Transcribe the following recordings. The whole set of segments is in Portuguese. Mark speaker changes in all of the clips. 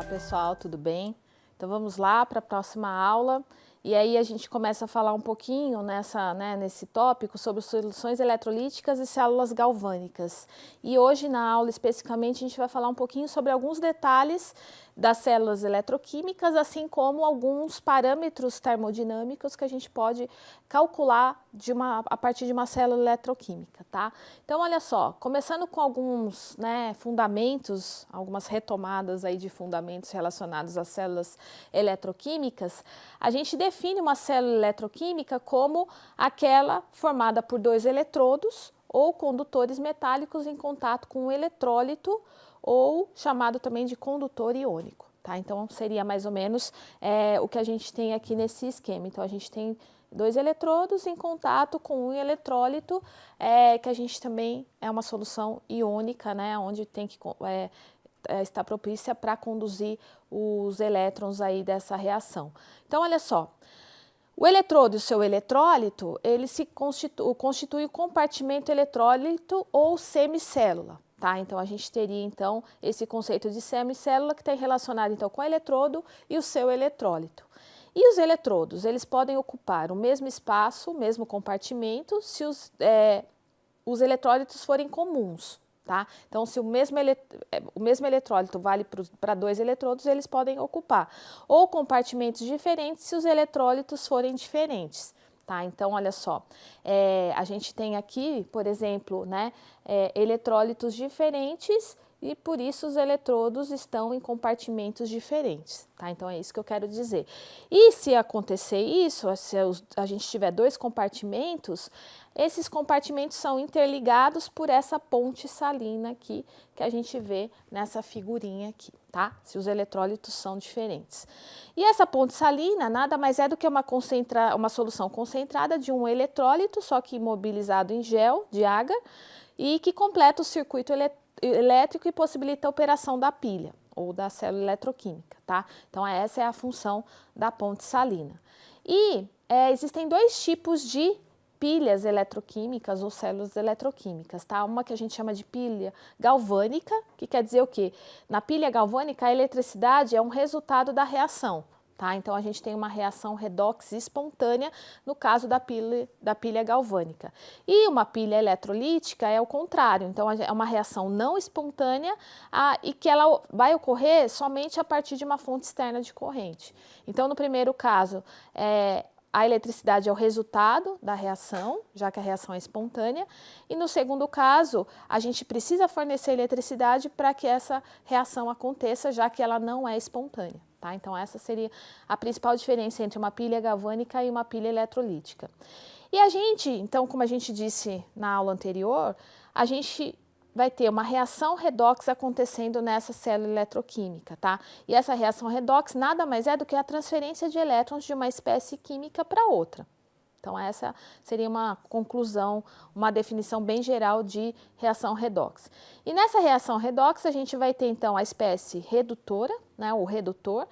Speaker 1: pessoal, tudo bem? Então vamos lá para a próxima aula e aí a gente começa a falar um pouquinho nesse tópico sobre soluções eletrolíticas e células galvânicas. E hoje na aula especificamente a gente vai falar um pouquinho sobre alguns detalhes das células eletroquímicas, assim como alguns parâmetros termodinâmicos que a gente pode calcular a partir de uma célula eletroquímica, tá? Então olha só, começando com alguns fundamentos, algumas retomadas aí de fundamentos relacionados às células eletroquímicas, a gente define uma célula eletroquímica como aquela formada por dois eletrodos ou condutores metálicos em contato com um eletrólito, ou chamado também de condutor iônico, tá? Então seria mais ou menos o que a gente tem aqui nesse esquema. Então a gente tem dois eletrodos em contato com um eletrólito, que a gente também é uma solução iônica, né? Onde tem que está propícia para conduzir os elétrons aí dessa reação. Então olha só, o eletrodo e o seu eletrólito, ele se constitui o compartimento eletrólito ou semicélula. Tá? Então a gente teria então esse conceito de semicélula que está relacionado então com o eletrodo e o seu eletrólito. E os eletrodos, eles podem ocupar o mesmo espaço, o mesmo compartimento, se os eletrólitos forem comuns. Tá? Então, se o mesmo eletrólito vale para dois eletrodos, eles podem ocupar ou compartimentos diferentes se os eletrólitos forem diferentes. Tá? Então, olha só, a gente tem aqui, por exemplo, eletrólitos diferentes e por isso os eletrodos estão em compartimentos diferentes. Tá? Então, é isso que eu quero dizer. E se acontecer isso, se a gente tiver dois compartimentos, esses compartimentos são interligados por essa ponte salina aqui, que a gente vê nessa figurinha aqui, tá? Se os eletrólitos são diferentes. E essa ponte salina nada mais é do que uma solução concentrada de um eletrólito, só que imobilizado em gel de agar, e que completa o circuito elétrico e possibilita a operação da pilha, ou da célula eletroquímica, tá? Então, essa é a função da ponte salina. E existem dois tipos de pilhas eletroquímicas ou células eletroquímicas, tá? Uma que a gente chama de pilha galvânica, que quer dizer o quê? Na pilha galvânica, a eletricidade é um resultado da reação, tá? Então, a gente tem uma reação redox espontânea no caso da pilha galvânica. E uma pilha eletrolítica é o contrário, então é uma reação não espontânea e que ela vai ocorrer somente a partir de uma fonte externa de corrente. Então, no primeiro caso, a eletricidade é o resultado da reação, já que a reação é espontânea, e no segundo caso, a gente precisa fornecer eletricidade para que essa reação aconteça, já que ela não é espontânea, tá? Então, essa seria a principal diferença entre uma pilha galvânica e uma pilha eletrolítica. E a gente, então, como a gente disse na aula anterior, a gente vai ter uma reação redox acontecendo nessa célula eletroquímica, tá? E essa reação redox nada mais é do que a transferência de elétrons de uma espécie química para outra. Então, essa seria uma conclusão, uma definição bem geral de reação redox. E nessa reação redox, a gente vai ter, então, a espécie redutora, né, o redutor,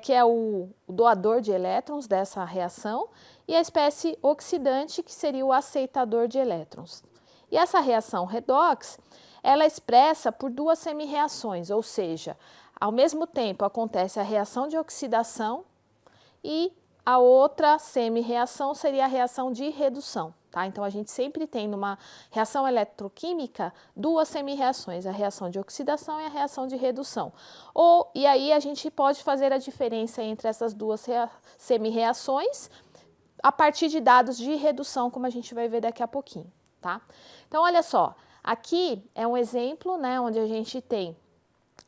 Speaker 1: que é o doador de elétrons dessa reação, e a espécie oxidante, que seria o aceitador de elétrons. E essa reação redox, ela é expressa por duas semi-reações, ou seja, ao mesmo tempo acontece a reação de oxidação e a outra semi-reação seria a reação de redução, tá? Então, a gente sempre tem numa reação eletroquímica duas semi-reações, a reação de oxidação e a reação de redução. E aí a gente pode fazer a diferença entre essas duas semi-reações a partir de dados de redução, como a gente vai ver daqui a pouquinho. Tá? Então, olha só, aqui é um exemplo, né, onde a gente tem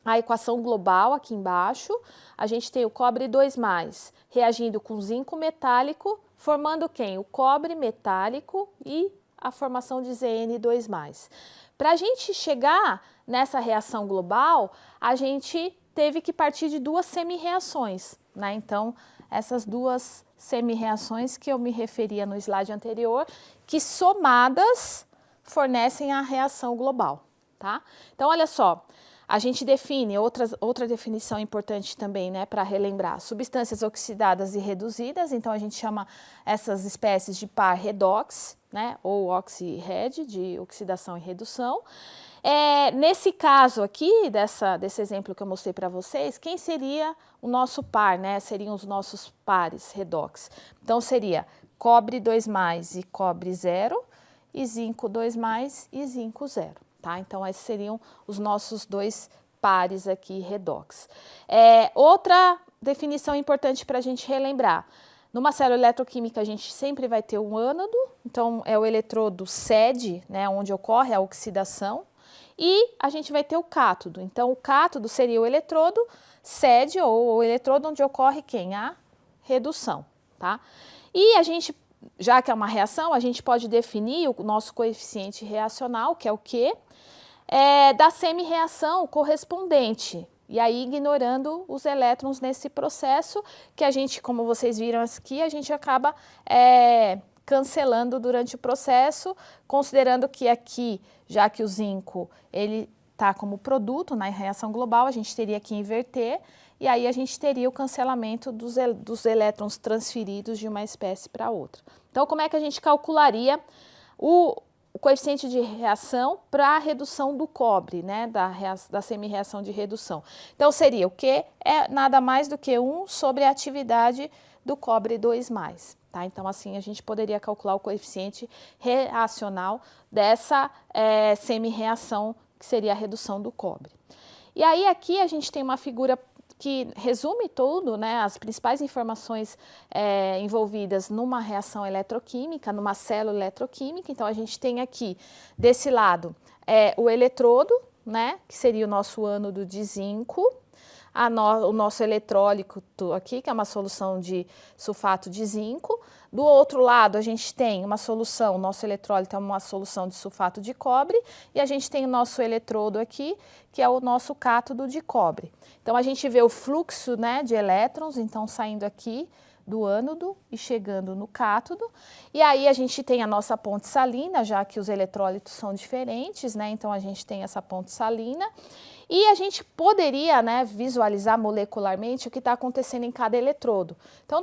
Speaker 1: a equação global aqui embaixo, a gente tem o cobre 2+, reagindo com zinco metálico, formando quem? O cobre metálico e a formação de Zn2+. Para a gente chegar nessa reação global, a gente teve que partir de duas semi-reações, né? Então, essas duas semi-reações que eu me referia no slide anterior, que somadas fornecem a reação global, tá? Então, olha só, a gente define, outra definição importante também, né, para relembrar, substâncias oxidadas e reduzidas, então a gente chama essas espécies de par redox, né, ou oxi-RED, de oxidação e redução. Nesse caso aqui, desse exemplo que eu mostrei para vocês, quem seria o nosso par, né? Seriam os nossos pares redox. Então, seria cobre 2+ e cobre 0, e zinco 2+ e zinco 0, tá? Então, esses seriam os nossos dois pares aqui redox. Outra definição importante para a gente relembrar. Numa célula eletroquímica, a gente sempre vai ter um ânodo, então é o eletrodo sede, né, onde ocorre a oxidação, e a gente vai ter o cátodo. Então, o cátodo seria o eletrodo sede, ou o eletrodo onde ocorre quem? A redução, tá? E a gente, já que é uma reação, a gente pode definir o nosso coeficiente reacional, que é o quê? Da semi-reação correspondente. E aí, ignorando os elétrons nesse processo, que a gente, como vocês viram aqui, a gente acaba cancelando durante o processo, considerando que aqui, já que o zinco, ele está como produto na reação global, a gente teria que inverter, e aí a gente teria o cancelamento dos elétrons transferidos de uma espécie para outra. Então, como é que a gente calcularia o coeficiente de reação para a redução do cobre, né, da semi-reação de redução? Então, seria o quê? Nada mais do que 1 sobre a atividade do cobre 2+. Tá? Então, assim, a gente poderia calcular o coeficiente reacional dessa semi-reação, que seria a redução do cobre. E aí, aqui a gente tem uma figura que resume tudo, né, as principais informações envolvidas numa reação eletroquímica, numa célula eletroquímica. Então, a gente tem aqui, desse lado, o eletrodo, né, que seria o nosso ânodo de zinco, o nosso eletrólito aqui, que é uma solução de sulfato de zinco. Do outro lado, a gente tem uma solução, o nosso eletrólito é uma solução de sulfato de cobre, e a gente tem o nosso eletrodo aqui, que é o nosso cátodo de cobre. Então, a gente vê o fluxo, né, de elétrons, então, saindo aqui do ânodo e chegando no cátodo. E aí, a gente tem a nossa ponte salina, já que os eletrólitos são diferentes, né, então, a gente tem essa ponte salina. E a gente poderia, né, visualizar molecularmente o que está acontecendo em cada eletrodo. Então,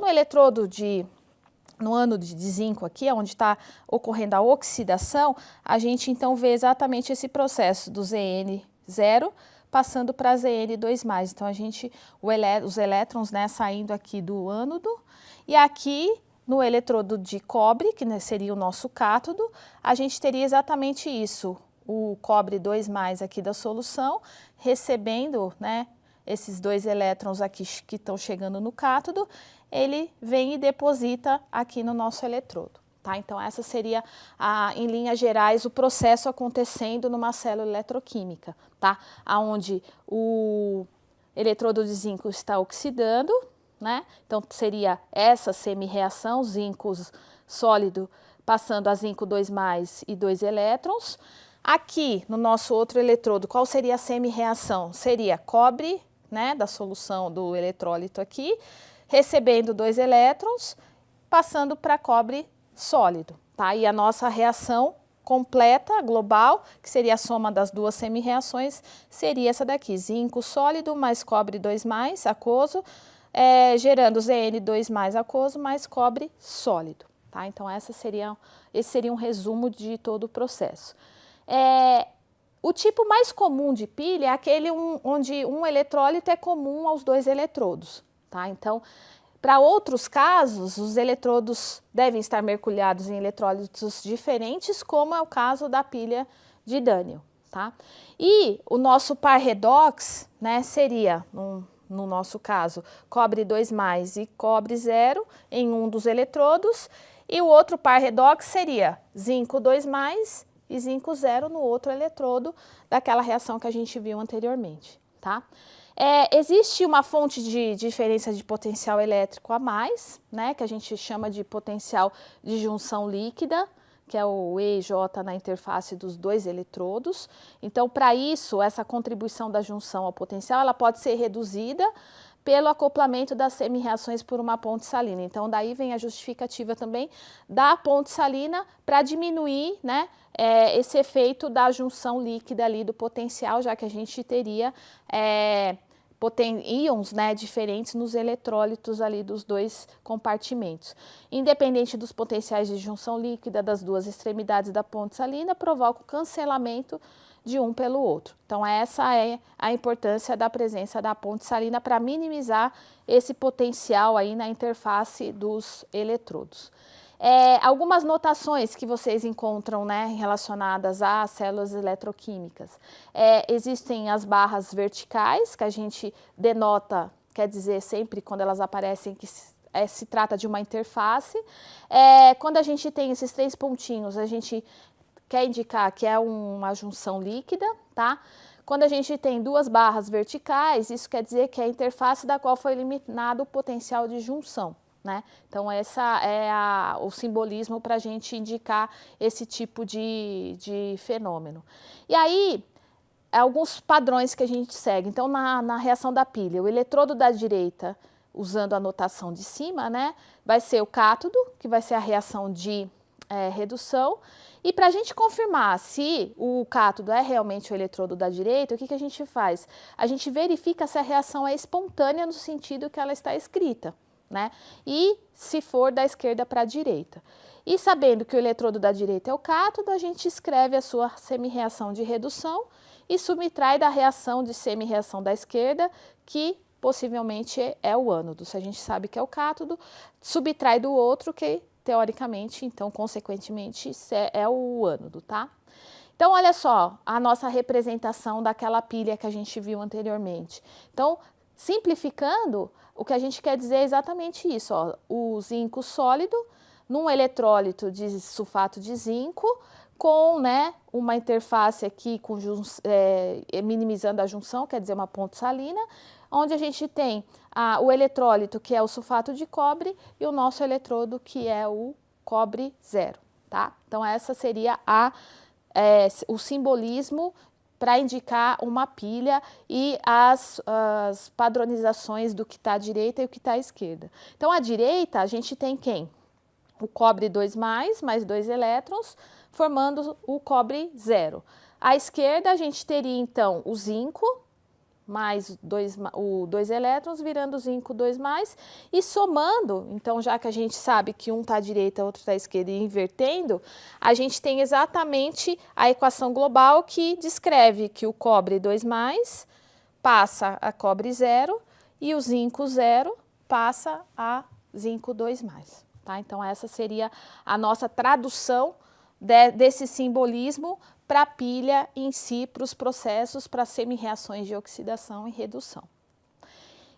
Speaker 1: no ânodo de zinco aqui, onde está ocorrendo a oxidação, a gente então vê exatamente esse processo do Zn0 passando para Zn2+. Então, os elétrons, né, saindo aqui do ânodo, e aqui no eletrodo de cobre, que, né, seria o nosso cátodo, a gente teria exatamente isso, o cobre 2+ aqui da solução, recebendo, né, esses dois elétrons aqui que estão chegando no cátodo, ele vem e deposita aqui no nosso eletrodo, tá? Então, essa seria, em linhas gerais, o processo acontecendo numa célula eletroquímica, tá? Onde o eletrodo de zinco está oxidando, né? Então, seria essa semi-reação, zinco sólido passando a zinco 2+ e 2 elétrons. Aqui, no nosso outro eletrodo, qual seria a semi-reação? Seria cobre, né, da solução do eletrólito aqui, recebendo 2 elétrons, passando para cobre sólido, tá? E a nossa reação completa, global, que seria a soma das duas semi-reações, seria essa daqui, zinco sólido mais cobre 2+ aquoso, gerando Zn2+ aquoso mais cobre sólido, tá? Então, esse seria um resumo de todo o processo. O tipo mais comum de pilha é aquele onde um eletrólito é comum aos 2 eletrodos, tá? Então, para outros casos, os eletrodos devem estar mergulhados em eletrólitos diferentes, como é o caso da pilha de Daniell, tá? E o nosso par redox, né, seria, no nosso caso, cobre 2+ e cobre 0 em um dos eletrodos, e o outro par redox seria zinco 2+ e zinco 0 no outro eletrodo daquela reação que a gente viu anteriormente, tá? Existe uma fonte de diferença de potencial elétrico a mais, né, que a gente chama de potencial de junção líquida, que é o E e J na interface dos 2 eletrodos. Então, para isso, essa contribuição da junção ao potencial, ela pode ser reduzida pelo acoplamento das semi-reações por uma ponte salina. Então, daí vem a justificativa também da ponte salina para diminuir, né, esse efeito da junção líquida ali do potencial, já que a gente teria íons, né, diferentes nos eletrólitos ali dos dois compartimentos. Independente dos potenciais de junção líquida das duas extremidades da ponte salina, provoca o cancelamento de um pelo outro. Então, essa é a importância da presença da ponte salina para minimizar esse potencial aí na interface dos eletrodos. Algumas notações que vocês encontram, né, relacionadas às células eletroquímicas. Existem as barras verticais, que a gente denota, quer dizer, sempre quando elas aparecem que se trata de uma interface. Quando a gente tem esses 3 pontinhos, a gente quer indicar que é uma junção líquida, tá? Quando a gente tem 2 barras verticais, isso quer dizer que é a interface da qual foi eliminado o potencial de junção, né? Então, essa é o simbolismo para a gente indicar esse tipo de fenômeno. E aí, alguns padrões que a gente segue. Então, na reação da pilha, o eletrodo da direita, usando a notação de cima, né, vai ser o cátodo, que vai ser a reação de redução. E para a gente confirmar se o cátodo é realmente o eletrodo da direita, o que a gente faz? A gente verifica se a reação é espontânea no sentido que ela está escrita, né? E se for da esquerda para a direita. E sabendo que o eletrodo da direita é o cátodo, a gente escreve a sua semi-reação de redução e subtrai da reação de semi-reação da esquerda, que possivelmente é o ânodo. Se a gente sabe que é o cátodo, subtrai do outro, que teoricamente, então, consequentemente, é o ânodo, tá? Então, olha só a nossa representação daquela pilha que a gente viu anteriormente. Então, simplificando, o que a gente quer dizer é exatamente isso, ó, o zinco sólido num eletrólito de sulfato de zinco com, né, uma interface aqui com minimizando a junção, quer dizer, uma ponte salina, onde a gente tem o eletrólito, que é o sulfato de cobre, e o nosso eletrodo, que é o cobre zero, tá? Então, essa seria o simbolismo para indicar uma pilha e as padronizações do que está à direita e o que está à esquerda. Então, à direita, a gente tem quem? O cobre 2+, mais 2 elétrons, formando o cobre zero. À esquerda, a gente teria, então, o zinco, mais 2 elétrons, virando zinco 2+, e somando, então, já que a gente sabe que um está à direita, outro está à esquerda, e invertendo, a gente tem exatamente a equação global que descreve que o cobre 2+ passa a cobre zero e o zinco zero passa a zinco 2+. Tá? Então, essa seria a nossa tradução desse simbolismo para a pilha em si, para os processos, para semi-reações de oxidação e redução.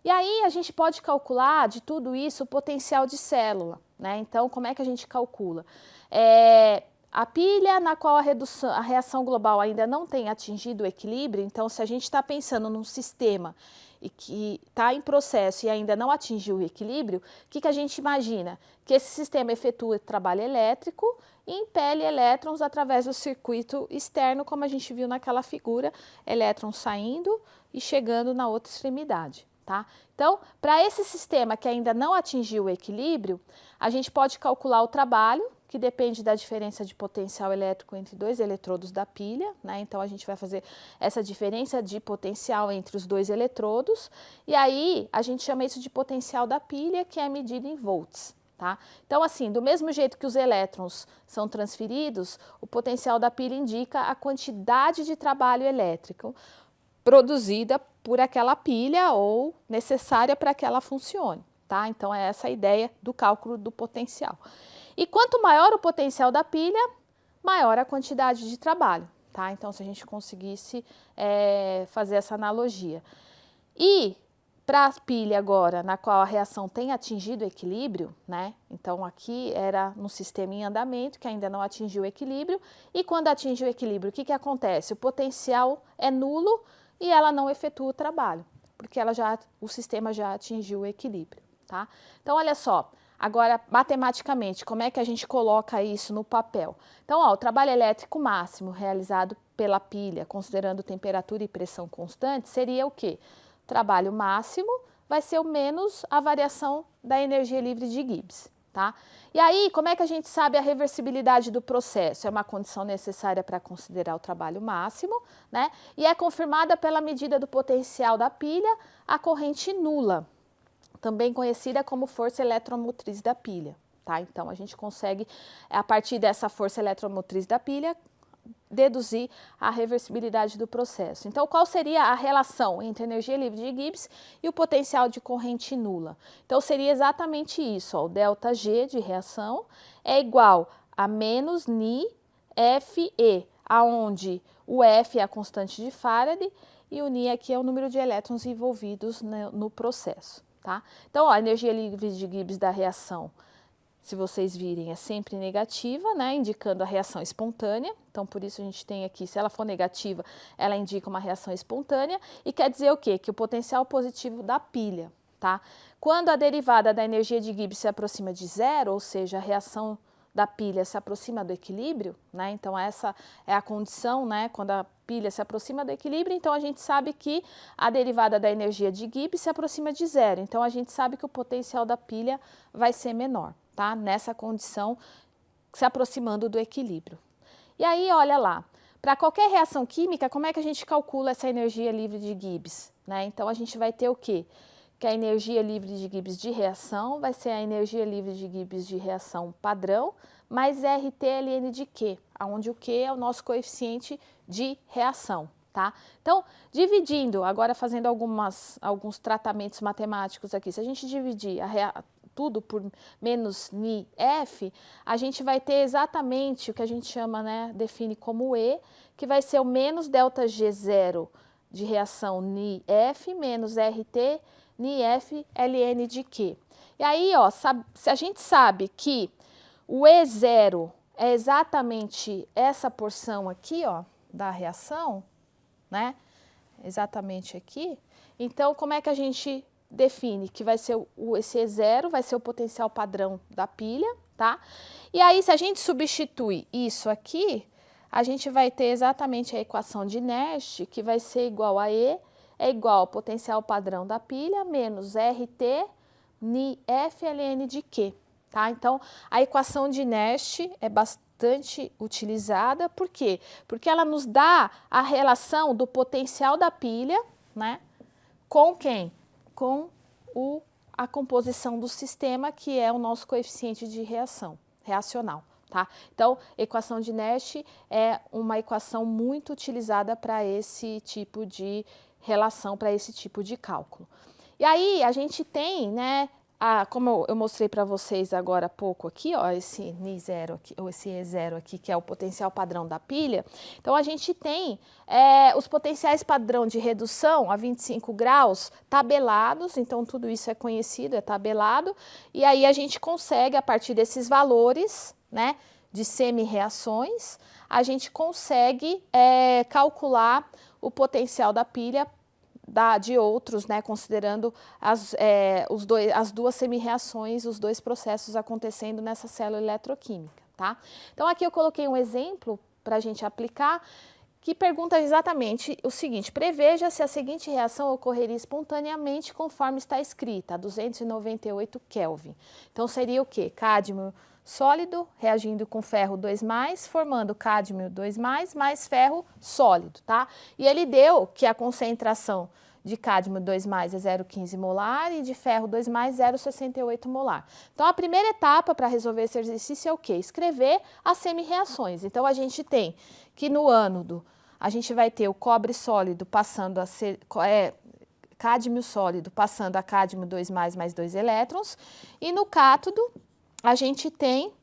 Speaker 1: E aí, a gente pode calcular de tudo isso o potencial de célula, né? Então, como é que a gente calcula? A pilha na qual a reação global ainda não tem atingido o equilíbrio, então, se a gente está pensando num sistema e que está em processo e ainda não atingiu o equilíbrio, o que a gente imagina? Que esse sistema efetua trabalho elétrico e impele elétrons através do circuito externo, como a gente viu naquela figura, elétrons saindo e chegando na outra extremidade, tá? Então, para esse sistema que ainda não atingiu o equilíbrio, a gente pode calcular o trabalho, que depende da diferença de potencial elétrico entre 2 eletrodos da pilha, né? Então, a gente vai fazer essa diferença de potencial entre os 2 eletrodos, e aí a gente chama isso de potencial da pilha, que é medido em volts, tá? Então, assim, do mesmo jeito que os elétrons são transferidos, o potencial da pilha indica a quantidade de trabalho elétrico produzida por aquela pilha ou necessária para que ela funcione, tá? Então, é essa a ideia do cálculo do potencial. E quanto maior o potencial da pilha, maior a quantidade de trabalho, tá? Então, se a gente conseguisse fazer essa analogia. E para a pilha agora, na qual a reação tem atingido o equilíbrio, né? Então, aqui era no sistema em andamento, que ainda não atingiu o equilíbrio. E quando atinge o equilíbrio, o que acontece? O potencial é nulo e ela não efetua o trabalho, porque o sistema já atingiu o equilíbrio, tá? Então, olha só. Agora, matematicamente, como é que a gente coloca isso no papel? Então, ó, o trabalho elétrico máximo realizado pela pilha, considerando temperatura e pressão constante, seria o quê? O trabalho máximo vai ser o menos a variação da energia livre de Gibbs, tá? E aí, como é que a gente sabe a reversibilidade do processo? É uma condição necessária para considerar o trabalho máximo, né? E é confirmada pela medida do potencial da pilha, a corrente nula, também conhecida como força eletromotriz da pilha, tá? Então, a gente consegue, a partir dessa força eletromotriz da pilha, deduzir a reversibilidade do processo. Então, qual seria a relação entre a energia livre de Gibbs e o potencial de corrente nula? Então, seria exatamente isso, ó, o ΔG de reação é igual a menos Ni Fe, aonde o F é a constante de Faraday e o Ni aqui é o número de elétrons envolvidos no processo, tá? Então, ó, a energia livre de Gibbs da reação, se vocês virem, é sempre negativa, né, indicando a reação espontânea. Então, por isso a gente tem aqui, se ela for negativa, ela indica uma reação espontânea. E quer dizer o quê? Que o potencial positivo da pilha, tá? Quando a derivada da energia de Gibbs se aproxima de zero, ou seja, a reação da pilha se aproxima do equilíbrio, né? Então, essa é a condição, né? Quando a pilha se aproxima do equilíbrio, então a gente sabe que a derivada da energia de Gibbs se aproxima de zero. Então, a gente sabe que o potencial da pilha vai ser menor, tá? Nessa condição, se aproximando do equilíbrio. E aí, olha lá, para qualquer reação química, como é que a gente calcula essa energia livre de Gibbs, né? Então, a gente vai ter o quê? Que a energia livre de Gibbs de reação vai ser a energia livre de Gibbs de reação padrão, mais RT/ln de Q, onde o Q é o nosso coeficiente de reação, tá? Então, dividindo, agora fazendo alguns tratamentos matemáticos aqui, se a gente dividir tudo por menos Ni F, a gente vai ter exatamente o que a gente chama, né, define como E, que vai ser o menos ΔG0 de reação Ni F menos RT Ni F ln de Q. E aí, ó, se a gente sabe que o E0 é exatamente essa porção aqui, ó, da reação, né? Exatamente aqui. Então, como é que a gente define? Que vai ser esse E0, vai ser o potencial padrão da pilha, tá? E aí, se a gente substitui isso aqui, a gente vai ter exatamente a equação de Nash, que vai ser igual a E, é igual ao potencial padrão da pilha, menos RT, Ni F ln de Q, tá? Então, a equação de Nash é bastante utilizada, por quê? Porque ela nos dá a relação do potencial da pilha, né? Com quem? Com a composição do sistema, que é o nosso coeficiente de reação, reacional, tá? Então, equação de Nash é uma equação muito utilizada para esse tipo de relação, para esse tipo de cálculo. E aí, a gente tem, né, como eu mostrei para vocês agora há pouco aqui, ó, esse Ni0 aqui, ou esse E0 aqui, que é o potencial padrão da pilha. Então, a gente tem os potenciais padrão de redução a 25 graus tabelados, então tudo isso é conhecido, é tabelado, e aí a gente consegue, a partir desses valores, né, de semi-reações, a gente consegue calcular o potencial da pilha de outros, né, considerando as duas semi-reações, os dois processos acontecendo nessa célula eletroquímica, tá? Então, aqui eu coloquei um exemplo para a gente aplicar, que pergunta exatamente o seguinte: preveja se a seguinte reação ocorreria espontaneamente conforme está escrita, a 298 Kelvin. Então, seria o quê? Cádmio sólido reagindo com ferro 2+, formando cádmio 2+, mais ferro sólido, tá? E ele deu que a concentração de cádmio 2+ é 0,15 molar e de ferro 2+, 0,68 molar. Então, a primeira etapa para resolver esse exercício é o quê? Escrever as semi-reações. Então, a gente tem que no ânodo, a gente vai ter o cobre sólido passando a ser... cádmio sólido passando a cádmio 2+, mais 2 elétrons, e no cátodo, a gente tem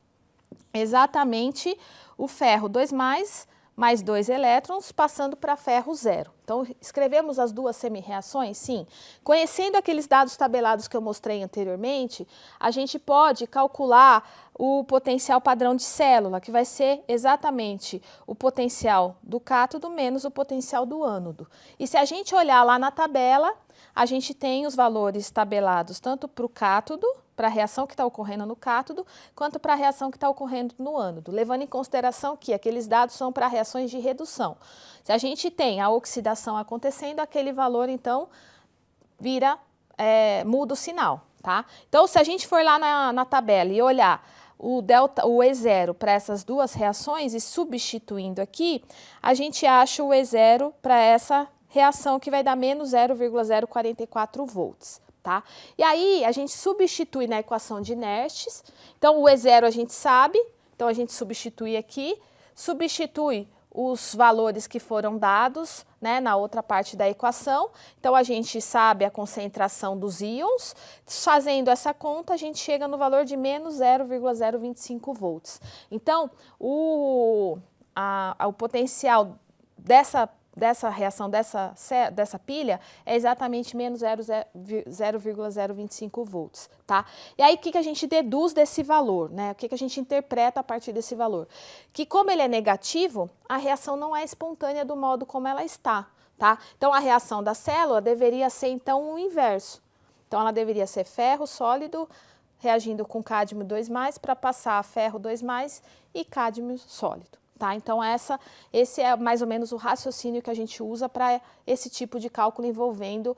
Speaker 1: exatamente o ferro 2+, mais 2 elétrons, passando para ferro 0. Então, escrevemos as duas semi-reações? Sim. Conhecendo aqueles dados tabelados que eu mostrei anteriormente, a gente pode calcular o potencial padrão de célula, que vai ser exatamente o potencial do cátodo menos o potencial do ânodo. E se a gente olhar lá na tabela, a gente tem os valores tabelados tanto para o cátodo, para a reação que está ocorrendo no cátodo, quanto para a reação que está ocorrendo no ânodo, levando em consideração que aqueles dados são para reações de redução. Se a gente tem a oxidação acontecendo, aquele valor, então, muda o sinal. tá? Então, se a gente for lá na tabela e olhar o E0 para essas duas reações e substituindo aqui, a gente acha o E0 para essa reação que vai dar menos 0,044 volts, tá? E aí, a gente substitui na equação de Nernst, então o E0 a gente sabe, então a gente substitui aqui, substitui os valores que foram dados, né, na outra parte da equação. Então, a gente sabe a concentração dos íons. Fazendo essa conta, a gente chega no valor de menos 0,025 volts. Então, o potencial dessa reação, dessa pilha, é exatamente menos 0,025 volts, tá? E aí, o que a gente deduz desse valor, né? O que a gente interpreta a partir desse valor? Que como ele é negativo, a reação não é espontânea do modo como ela está, tá? Então, a reação da célula deveria ser, então, o inverso. Então, ela deveria ser ferro sólido reagindo com cádmio 2+, para passar a ferro 2+, e cádmio sólido. Tá? Então, esse é mais ou menos o raciocínio que a gente usa para esse tipo de cálculo envolvendo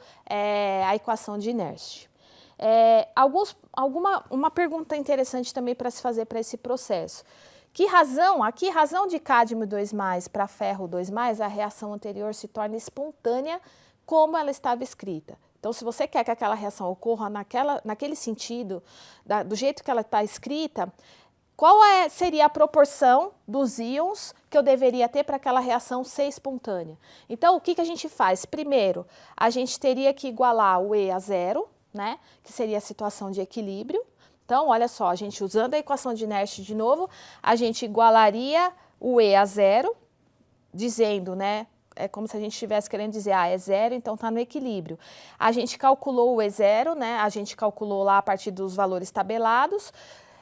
Speaker 1: a equação de Nernst. Uma pergunta interessante também para se fazer para esse processo. Que razão de cádmio 2+, para ferro 2+, a reação anterior se torna espontânea como ela estava escrita? Então, se você quer que aquela reação ocorra naquele sentido, do jeito que ela está escrita, qual seria a proporção dos íons que eu deveria ter para aquela reação ser espontânea? Então, o que a gente faz? Primeiro, a gente teria que igualar o E a zero, né? Que seria a situação de equilíbrio. Então, olha só, a gente usando a equação de Nernst de novo, a gente igualaria o E a zero, dizendo, né? É como se a gente estivesse querendo dizer, é zero, então está no equilíbrio. A gente calculou o E0, né? A gente calculou lá a partir dos valores tabelados.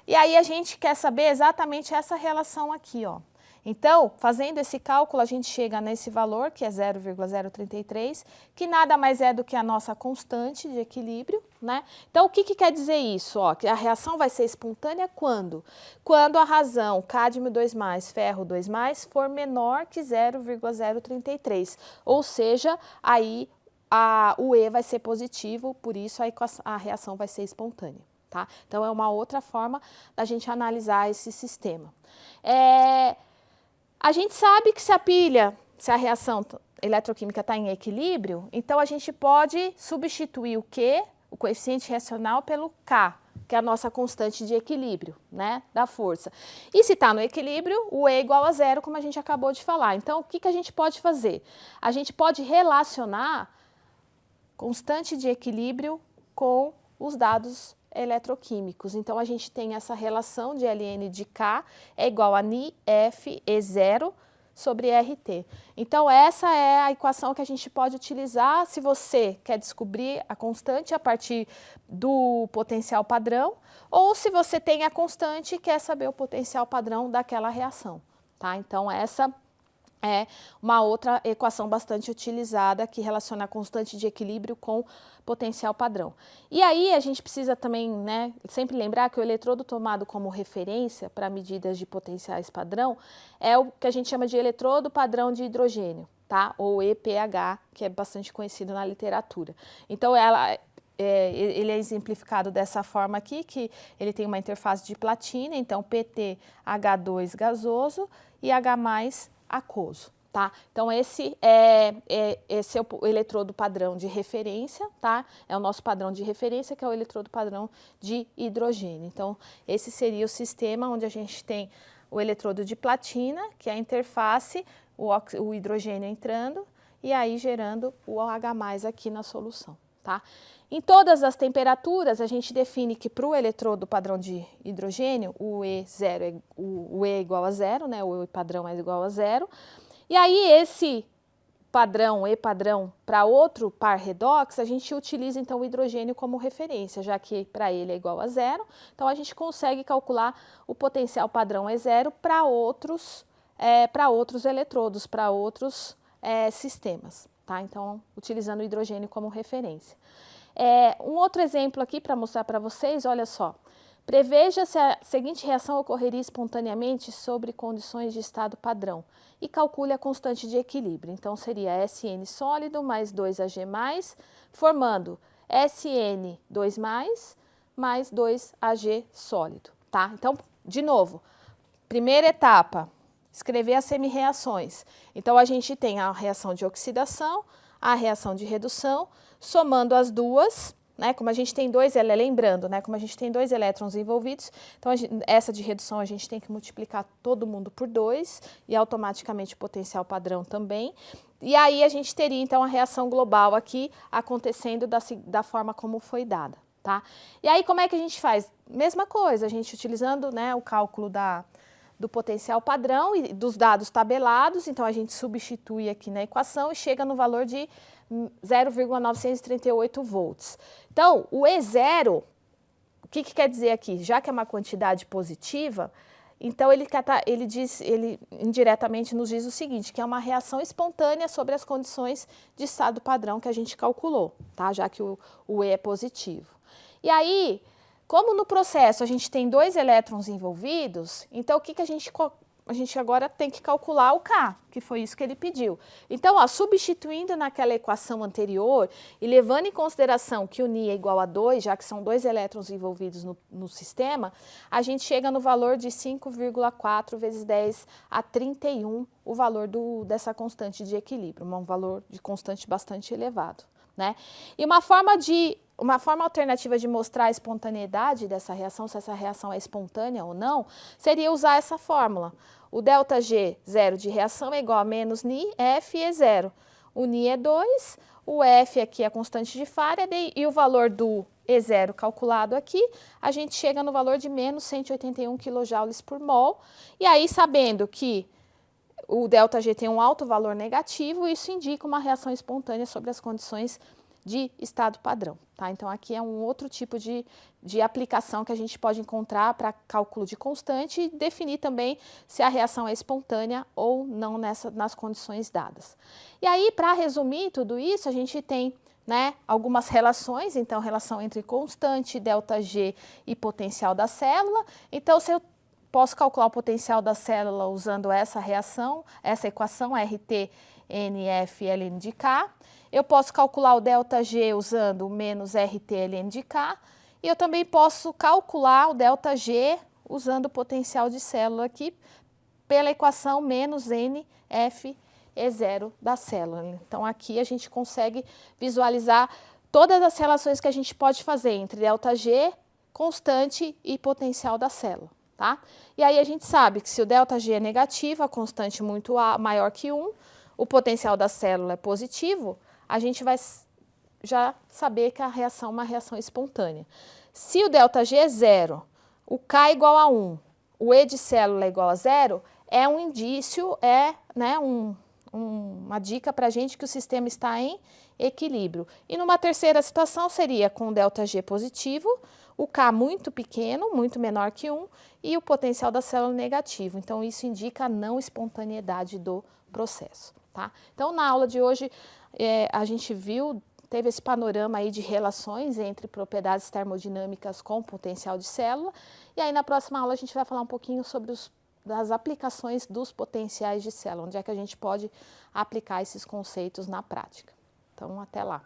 Speaker 1: E aí a gente quer saber exatamente essa relação aqui, ó. Então, fazendo esse cálculo, a gente chega nesse valor, que é 0,033, que nada mais é do que a nossa constante de equilíbrio, né? Então, o que quer dizer isso? Ó, que a reação vai ser espontânea quando? Quando a razão cádmio 2+, ferro 2+, for menor que 0,033. Ou seja, aí o E vai ser positivo, por isso a reação vai ser espontânea. Tá? Então, é uma outra forma da gente analisar esse sistema. A gente sabe que se a reação eletroquímica está em equilíbrio, então a gente pode substituir o Q, o coeficiente reacional, pelo K, que é a nossa constante de equilíbrio, né, da força. E se está no equilíbrio, o E igual a zero, como a gente acabou de falar. Então, o que a gente pode fazer? A gente pode relacionar constante de equilíbrio com os dados eletroquímicos. Então, a gente tem essa relação de ln de K é igual a Ni F E0 sobre RT. Então, essa é a equação que a gente pode utilizar se você quer descobrir a constante a partir do potencial padrão, ou se você tem a constante e quer saber o potencial padrão daquela reação, tá? Então, essa é uma outra equação bastante utilizada que relaciona a constante de equilíbrio com potencial padrão. E aí a gente precisa também, né, sempre lembrar que o eletrodo tomado como referência para medidas de potenciais padrão é o que a gente chama de eletrodo padrão de hidrogênio, tá? Ou EPH, que é bastante conhecido na literatura. Então, ele é exemplificado dessa forma aqui, que ele tem uma interface de platina, então PtH2 gasoso e H+ aquoso, tá? Então, esse é o eletrodo padrão de referência, tá? É o nosso padrão de referência, que é o eletrodo padrão de hidrogênio. Então, esse seria o sistema onde a gente tem o eletrodo de platina, que é a interface, o hidrogênio entrando e aí gerando o H+ aqui na solução, tá? Em todas as temperaturas, a gente define que para o eletrodo padrão de hidrogênio, o E é igual a zero, né? O E padrão é igual a zero. E aí, esse padrão, E padrão, para outro par redox, a gente utiliza, então, o hidrogênio como referência, já que para ele é igual a zero. Então, a gente consegue calcular o potencial padrão E0 para outros eletrodos, para outros sistemas, tá? Então, utilizando o hidrogênio como referência. Um outro exemplo aqui para mostrar para vocês, olha só. Preveja se a seguinte reação ocorreria espontaneamente sobre condições de estado padrão e calcule a constante de equilíbrio. Então, seria SN sólido mais 2Ag+, formando SN2+, mais 2Ag sólido, tá? Então, de novo, primeira etapa, escrever as semi-reações. Então, a gente tem a reação de oxidação, a reação de redução, somando as duas, né? Como a gente tem lembrando, né? Como a gente tem 2 elétrons envolvidos, então essa de redução a gente tem que multiplicar todo mundo por 2 e automaticamente o potencial padrão também. E aí a gente teria então a reação global aqui acontecendo da forma como foi dada, tá? E aí como é que a gente faz? Mesma coisa, a gente utilizando, né, o cálculo do potencial padrão e dos dados tabelados, então a gente substitui aqui na equação e chega no valor de 0,938 volts. Então, o E0, o que quer dizer aqui? Já que é uma quantidade positiva, então ele indiretamente nos diz o seguinte, que é uma reação espontânea sobre as condições de estado padrão que a gente calculou, tá? Já que o E é positivo. E aí, como no processo a gente tem 2 elétrons envolvidos, então o que a gente agora tem que calcular o K, que foi isso que ele pediu. Então, ó, substituindo naquela equação anterior e levando em consideração que o Ni é igual a 2, já que são 2 elétrons envolvidos no sistema, a gente chega no valor de 5,4 vezes 10 a 31, o valor dessa constante de equilíbrio, um valor de constante bastante elevado, né? E uma forma alternativa de mostrar a espontaneidade dessa reação, se essa reação é espontânea ou não, seria usar essa fórmula. O ΔG, zero de reação, é igual a menos Ni, F é zero. O Ni é 2, o F aqui é a constante de Faraday e o valor do E0 calculado aqui, a gente chega no valor de menos 181 kJ por mol. E aí, sabendo que o ΔG tem um alto valor negativo, isso indica uma reação espontânea sobre as condições de estado padrão, tá? Então, aqui é um outro tipo de aplicação que a gente pode encontrar para cálculo de constante e definir também se a reação é espontânea ou não nas condições dadas. E aí, para resumir tudo isso, a gente tem, né, algumas relações, então, relação entre constante, ΔG e potencial da célula. Então, se eu posso calcular o potencial da célula usando essa reação, essa equação RT, NF, ln de K. Eu posso calcular o ΔG usando o menos RT ln de K. E eu também posso calcular o ΔG usando o potencial de célula aqui pela equação menos NF E0 da célula. Então, aqui a gente consegue visualizar todas as relações que a gente pode fazer entre ΔG, constante e potencial da célula. Tá? E aí a gente sabe que se o ΔG é negativo, a constante muito maior que 1, o potencial da célula é positivo, a gente vai já saber que a reação é uma reação espontânea. Se o ΔG é 0, o K é igual a 1, o E de célula é igual a 0, é um indício, né, uma dica para a gente que o sistema está em equilíbrio. E numa terceira situação seria com o ΔG positivo, o K muito pequeno, muito menor que 1, e o potencial da célula negativo. Então, isso indica a não espontaneidade do processo, tá? Então, na aula de hoje, a gente teve esse panorama aí de relações entre propriedades termodinâmicas com potencial de célula, e aí na próxima aula a gente vai falar um pouquinho sobre das aplicações dos potenciais de célula, onde é que a gente pode aplicar esses conceitos na prática. Então, até lá.